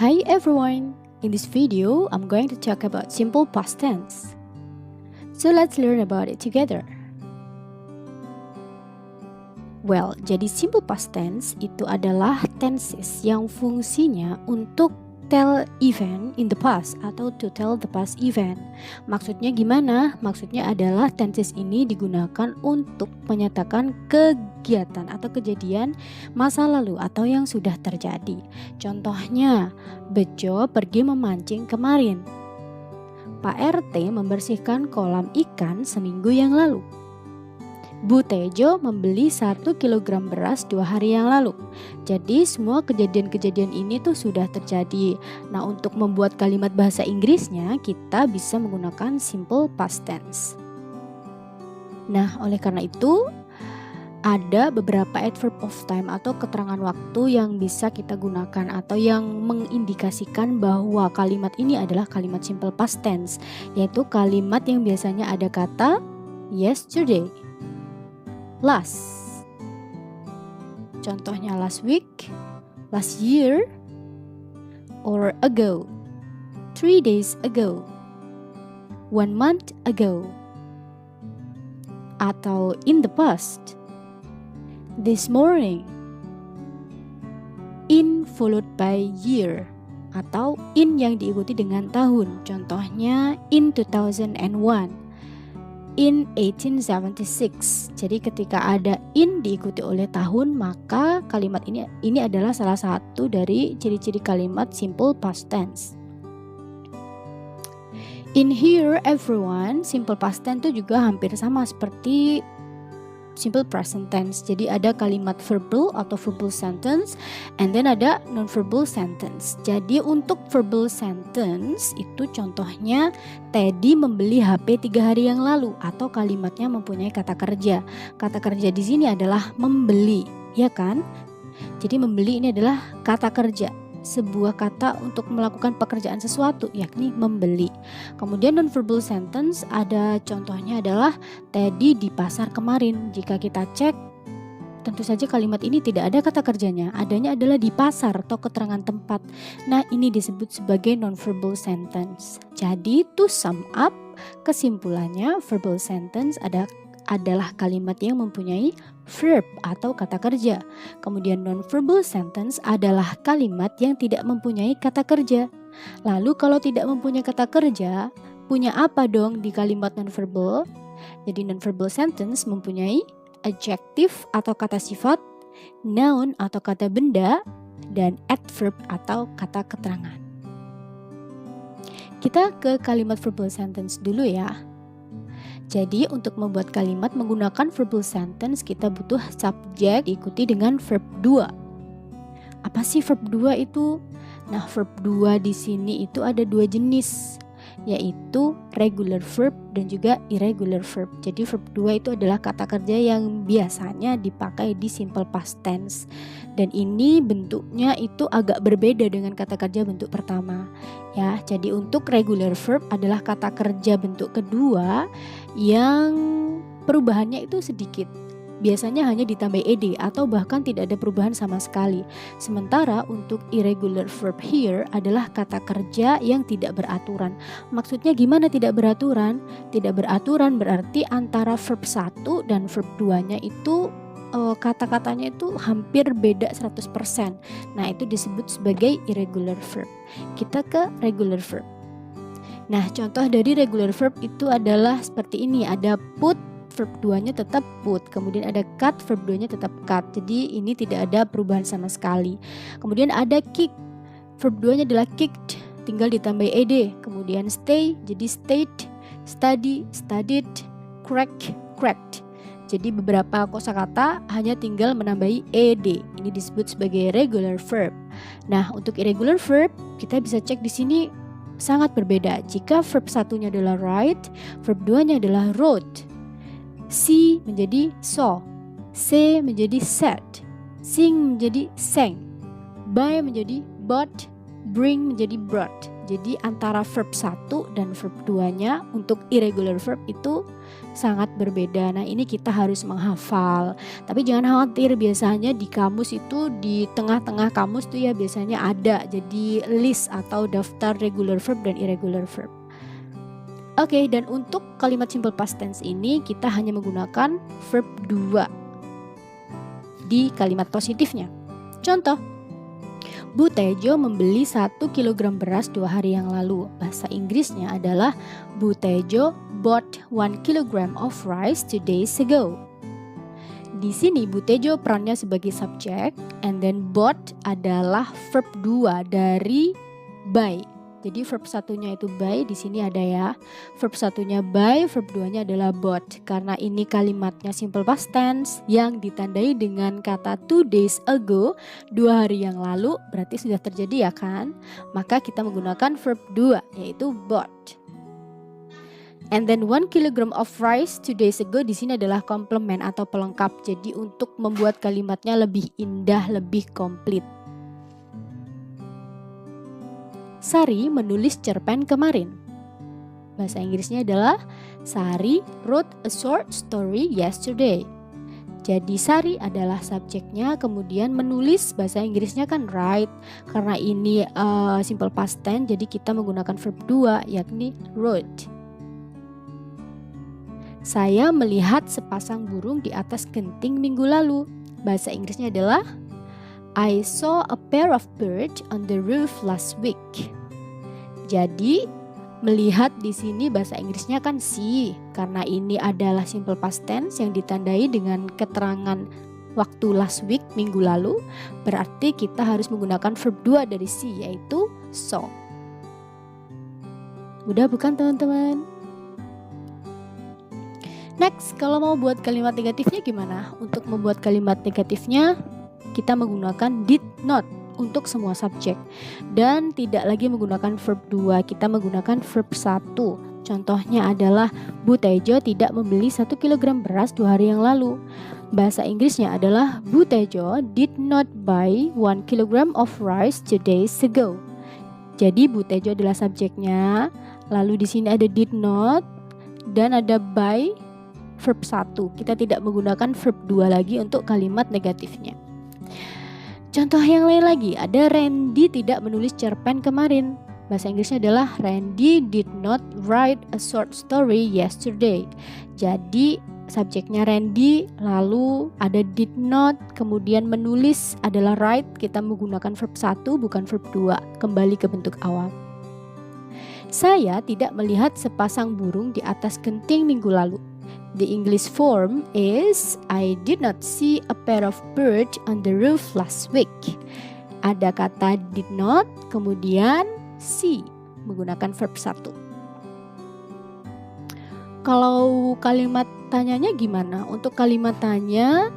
Hi everyone! In this video, I'm going to talk about simple past tense. So let's learn about it together. Well, jadi simple past tense itu adalah tenses yang fungsinya untuk tell event in the past atau to tell the past event. Maksudnya gimana? Maksudnya adalah tenses ini digunakan untuk menyatakan kegiatan atau kejadian masa lalu atau yang sudah terjadi. Contohnya, Bejo pergi memancing kemarin. Pak RT membersihkan kolam ikan seminggu yang lalu. Bu Tejo membeli 1 kilogram beras 2 hari yang lalu. Jadi semua kejadian-kejadian ini tuh sudah terjadi. Nah, untuk membuat kalimat bahasa Inggrisnya kita bisa menggunakan simple past tense. Nah, oleh karena itu ada beberapa adverb of time atau keterangan waktu yang bisa kita gunakan atau yang mengindikasikan bahwa kalimat ini adalah kalimat simple past tense, yaitu kalimat yang biasanya ada kata yesterday, last. Contohnya last week, last year, or ago, 3 days ago, 1 month ago, atau in the past, this morning, in followed by year, atau in yang diikuti dengan tahun. Contohnya in 2001, in 1876. Jadi ketika ada in diikuti oleh tahun, maka kalimat ini adalah salah satu dari ciri-ciri kalimat simple past tense. In here everyone, simple past tense itu juga hampir sama seperti simple present tense. Jadi ada kalimat verbal atau verbal sentence, and then ada non-verbal sentence. Jadi untuk verbal sentence itu contohnya Teddy membeli HP 3 hari yang lalu, atau kalimatnya mempunyai kata kerja. Kata kerja di sini adalah membeli, ya kan? Jadi membeli ini adalah kata kerja, sebuah kata untuk melakukan pekerjaan sesuatu, yakni membeli. Kemudian non-verbal sentence ada contohnya adalah Teddy di pasar kemarin. Jika kita cek, tentu saja kalimat ini tidak ada kata kerjanya, adanya adalah di pasar atau keterangan tempat. Nah, ini disebut sebagai non-verbal sentence. Jadi to sum up, kesimpulannya verbal sentence adalah kalimat yang mempunyai verb atau kata kerja. Kemudian non-verbal sentence adalah kalimat yang tidak mempunyai kata kerja. Lalu kalau tidak mempunyai kata kerja, punya apa dong di kalimat non-verbal? Jadi non-verbal sentence mempunyai adjective atau kata sifat, noun atau kata benda, dan adverb atau kata keterangan. Kita ke kalimat verbal sentence dulu ya. Jadi untuk membuat kalimat menggunakan verbal sentence kita butuh subjek diikuti dengan verb 2. Apa sih verb 2 itu? Nah, verb 2 di sini itu ada 2 jenis, yaitu regular verb dan juga irregular verb. Jadi verb 2 itu adalah kata kerja yang biasanya dipakai di simple past tense. Dan ini bentuknya itu agak berbeda dengan kata kerja bentuk pertama. Ya, jadi untuk regular verb adalah kata kerja bentuk kedua yang perubahannya itu sedikit. Biasanya hanya ditambah ed atau bahkan tidak ada perubahan sama sekali. Sementara untuk irregular verb here adalah kata kerja yang tidak beraturan. Maksudnya gimana tidak beraturan? Tidak beraturan berarti antara verb 1 dan verb 2-nya itu kata-katanya itu hampir beda 100%. Nah, itu disebut sebagai irregular verb. Kita ke regular verb. Nah, contoh dari regular verb itu adalah seperti ini. Ada put, verb 2-nya tetap put. Kemudian ada cut, verb 2-nya tetap cut. Jadi ini tidak ada perubahan sama sekali. Kemudian ada kick, verb 2-nya adalah kicked, tinggal ditambah ed. Kemudian stay, jadi stayed, study, studied, crack, cracked. Jadi beberapa kosakata hanya tinggal menambahi ed. Ini disebut sebagai regular verb. Nah, untuk irregular verb kita bisa cek di sini sangat berbeda. Jika verb 1-nya adalah write, verb 2-nya adalah wrote. See menjadi saw, say menjadi said, sing menjadi sang, buy menjadi bought, bring menjadi brought. Jadi antara verb 1 dan verb 2-nya untuk irregular verb itu sangat berbeda. Nah, ini kita harus menghafal. Tapi jangan khawatir, biasanya di kamus itu di tengah-tengah kamus tuh ya biasanya ada jadi list atau daftar regular verb dan irregular verb. Oke, dan untuk kalimat simple past tense ini kita hanya menggunakan verb 2 di kalimat positifnya. Contoh, Bu Tejo membeli 1 kg beras 2 hari yang lalu. Bahasa Inggrisnya adalah Bu Tejo bought 1 kg of rice 2 days ago. Di sini Bu Tejo perannya sebagai subjek, and then bought adalah verb 2 dari buy. Jadi verb satunya itu buy, di sini ada ya. Verb satunya buy, verb 2-nya adalah bought. Karena ini kalimatnya simple past tense yang ditandai dengan kata 2 days ago, 2 hari yang lalu, berarti sudah terjadi ya kan? Maka kita menggunakan verb 2 yaitu bought. And then 1 kg of rice 2 days ago di sini adalah komplement atau pelengkap. Jadi untuk membuat kalimatnya lebih indah, lebih komplit. Sari menulis cerpen kemarin. Bahasa Inggrisnya adalah Sari wrote a short story yesterday. Jadi Sari adalah subjeknya, kemudian menulis bahasa Inggrisnya kan write. Karena ini simple past tense, jadi kita menggunakan verb 2 yakni wrote. Saya melihat sepasang burung di atas genting minggu lalu. Bahasa Inggrisnya adalah I saw a pair of birds on the roof last week. Jadi melihat di sini bahasa Inggrisnya kan see, karena ini adalah simple past tense yang ditandai dengan keterangan waktu last week minggu lalu, berarti kita harus menggunakan verb 2 dari see yaitu saw. Udah bukan teman-teman? Next, kalau mau buat kalimat negatifnya gimana? Untuk membuat kalimat negatifnya kita menggunakan did not untuk semua subjek dan tidak lagi menggunakan verb 2, kita menggunakan verb 1. Contohnya adalah Bu Tejo tidak membeli 1 kg beras 2 hari yang lalu. Bahasa Inggrisnya adalah Bu Tejo did not buy 1 kg of rice 2 days ago. Jadi Bu Tejo adalah subjeknya, lalu di sini ada did not dan ada buy verb 1. Kita tidak menggunakan verb 2 lagi untuk kalimat negatifnya. Contoh yang lain lagi, ada Randy tidak menulis cerpen kemarin. Bahasa Inggrisnya adalah Randy did not write a short story yesterday. Jadi subjeknya Randy, lalu ada did not, kemudian menulis adalah write, kita menggunakan verb 1 bukan verb 2, kembali ke bentuk awal. Saya tidak melihat sepasang burung di atas genting minggu lalu. The English form is I did not see a pair of birds on the roof last week. Ada kata did not, kemudian see, menggunakan verb 1. Kalau kalimat tanyanya gimana? Untuk kalimat tanya,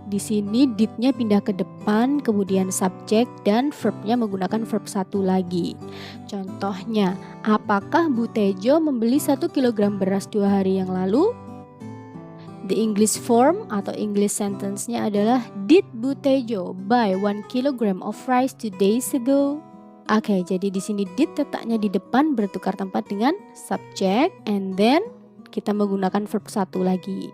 di sini did-nya pindah ke depan, kemudian subjek dan verb-nya menggunakan verb 1 lagi. Contohnya, apakah Bu Tejo membeli 1 kg beras 2 hari yang lalu? The English form atau English sentence-nya adalah did Bu Tejo buy 1 kg of rice 2 days ago? Oke, jadi di sini did letaknya di depan bertukar tempat dengan subject and then kita menggunakan verb 1 lagi.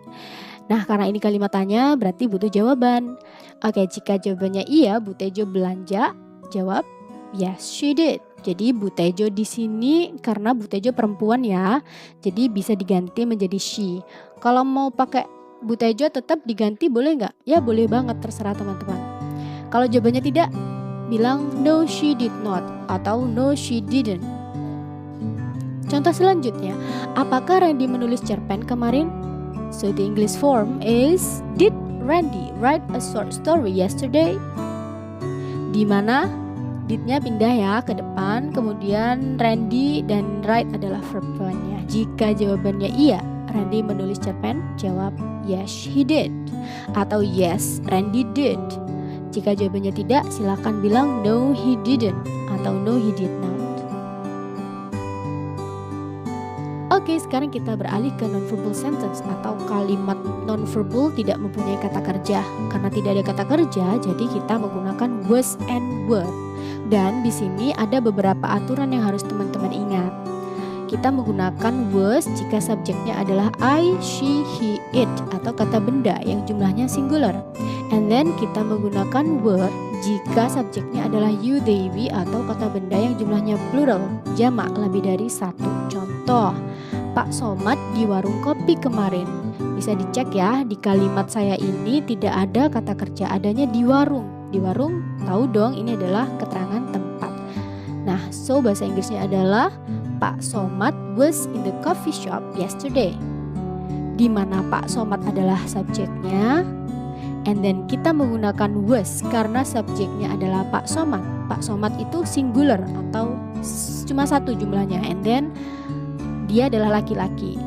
Nah, karena ini kalimat tanya berarti butuh jawaban. Oke, jika jawabannya iya, Bu Tejo belanja, jawab yes she did. Jadi Bu Tejo di sini karena Bu Tejo perempuan ya, jadi bisa diganti menjadi she. Kalau mau pakai Bu Tejo tetap diganti boleh nggak? Ya boleh banget, terserah teman-teman. Kalau jawabannya tidak, bilang no she did not atau no she didn't. Contoh selanjutnya, apakah Randy menulis cerpen kemarin? So the English form is did Randy write a short story yesterday? Di mana did-nya pindah ya ke depan, kemudian Randy dan write adalah verb-nya. Jika jawabannya iya, Randy menulis cerpen, jawab yes he did atau yes Randy did. Jika jawabannya tidak, silakan bilang no he didn't atau no he did not. Oke, sekarang kita beralih ke non-verbal sentence atau kalimat non-verbal tidak mempunyai kata kerja. Karena tidak ada kata kerja, jadi kita menggunakan was and were. Dan di sini ada beberapa aturan yang harus teman-teman ingat. Kita menggunakan was jika subjeknya adalah I, she, he, it atau kata benda yang jumlahnya singular. And then kita menggunakan were jika subjeknya adalah you, they, we atau kata benda yang jumlahnya plural, jamak lebih dari satu. Contoh, Pak Somad di warung kopi kemarin. Bisa dicek ya, di kalimat saya ini tidak ada kata kerja, adanya di warung. Di warung, tahu dong ini adalah keterangan tempat. Nah, so bahasa Inggrisnya adalah Pak Somad was in the coffee shop yesterday. Di mana Pak Somad adalah subjeknya. And then kita menggunakan was karena subjeknya adalah Pak Somad. Pak Somad itu singular atau cuma satu jumlahnya. And then dia adalah laki-laki.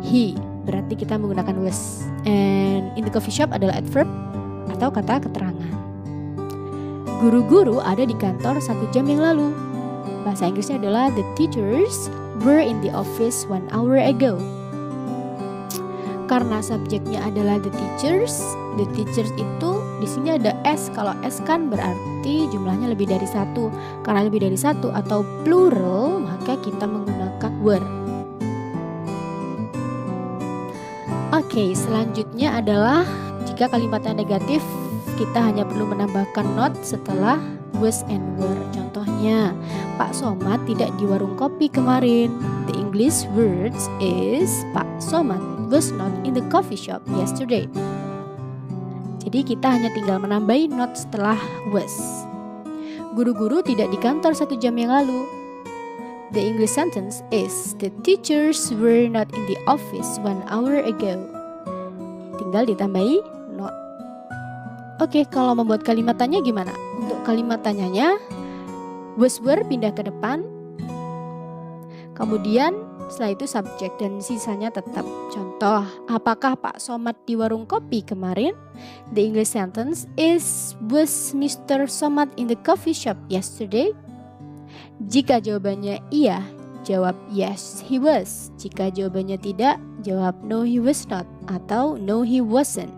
He, berarti kita menggunakan was. And in the coffee shop adalah adverb atau kata keterangan. Guru-guru ada di kantor 1 jam yang lalu. Bahasa Inggrisnya adalah the teachers were in the office 1 hour ago. Karena subjeknya adalah the teachers itu di sini ada s. Kalau s kan berarti jumlahnya lebih dari satu. Karena lebih dari satu atau plural, maka kita menggunakan were. Oke, selanjutnya adalah jika kalimatnya negatif, kita hanya perlu menambahkan not setelah was and were. Contohnya, Pak Somad tidak di warung kopi kemarin. The English words is Pak Somad was not in the coffee shop yesterday. Jadi kita hanya tinggal menambahi not setelah was. Guru-guru tidak di kantor 1 jam yang lalu. The English sentence is the teachers were not in the office 1 hour ago. Tinggal ditambahi not. Oke, kalau membuat kalimat tanya gimana? Untuk kalimat tanyanya, was were pindah ke depan. Kemudian setelah itu subjek dan sisanya tetap. Contoh, apakah Pak Somad di warung kopi kemarin? The English sentence is was Mr. Somad in the coffee shop yesterday? Jika jawabannya iya, jawab yes he was. Jika jawabannya tidak, jawab no he was not atau no he wasn't.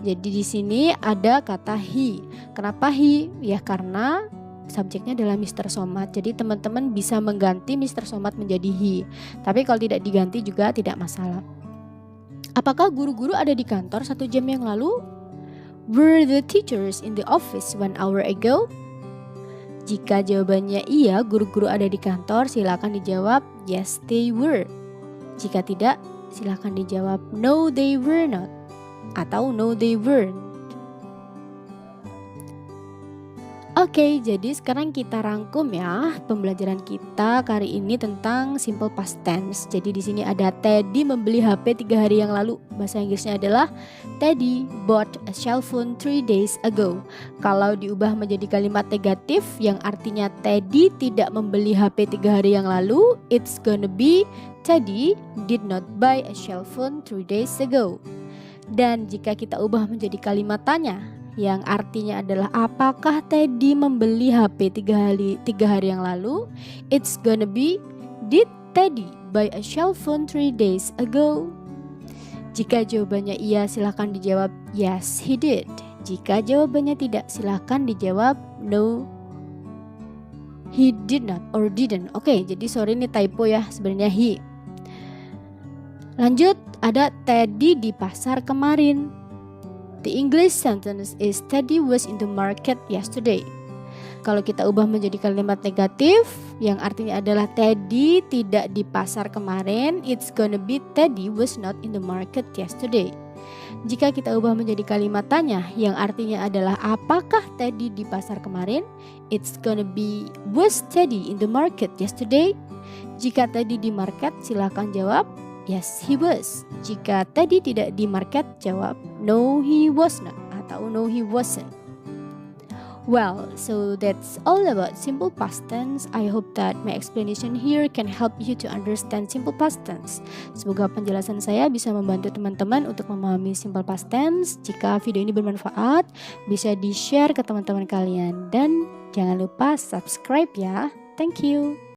Jadi di sini ada kata he. Kenapa he? Ya karena subjeknya adalah Mr. Somad. Jadi teman-teman bisa mengganti Mr. Somad menjadi he. Tapi kalau tidak diganti juga tidak masalah. Apakah guru-guru ada di kantor 1 jam yang lalu? Were the teachers in the office 1 hour ago? Jika jawabannya iya, guru-guru ada di kantor, silakan dijawab yes they were. Jika tidak, silakan dijawab no they were not atau no they weren't. Oke, jadi sekarang kita rangkum ya pembelajaran kita kali ini tentang simple past tense. Jadi di sini ada Teddy membeli HP 3 hari yang lalu. Bahasa Inggrisnya adalah Teddy bought a cell phone 3 days ago. Kalau diubah menjadi kalimat negatif yang artinya Teddy tidak membeli HP 3 hari yang lalu, it's gonna be Teddy did not buy a cell phone 3 days ago. Dan jika kita ubah menjadi kalimat tanya yang artinya adalah apakah Teddy membeli HP 3 hari yang lalu, it's gonna be did Teddy buy a cell phone 3 days ago? Jika jawabannya iya, silahkan dijawab yes he did. Jika jawabannya tidak, silahkan dijawab no he did not or didn't. Oke, jadi sorry ini typo ya, sebenarnya he. Lanjut, ada Teddy di pasar kemarin. The English sentence is Teddy was in the market yesterday. Kalau kita ubah menjadi kalimat negatif yang artinya adalah Teddy tidak di pasar kemarin, it's gonna be Teddy was not in the market yesterday. Jika kita ubah menjadi kalimat tanya yang artinya adalah apakah Teddy di pasar kemarin, it's gonna be was Teddy in the market yesterday. Jika Teddy di market, silakan jawab yes he was. Jika Teddy tidak di market, jawab no he was not atau no he wasn't. Well, so that's all about simple past tense. I hope that my explanation here can help you to understand simple past tense. Semoga penjelasan saya bisa membantu teman-teman untuk memahami simple past tense. Jika video ini bermanfaat, bisa di-share ke teman-teman kalian. Dan jangan lupa subscribe ya. Thank you.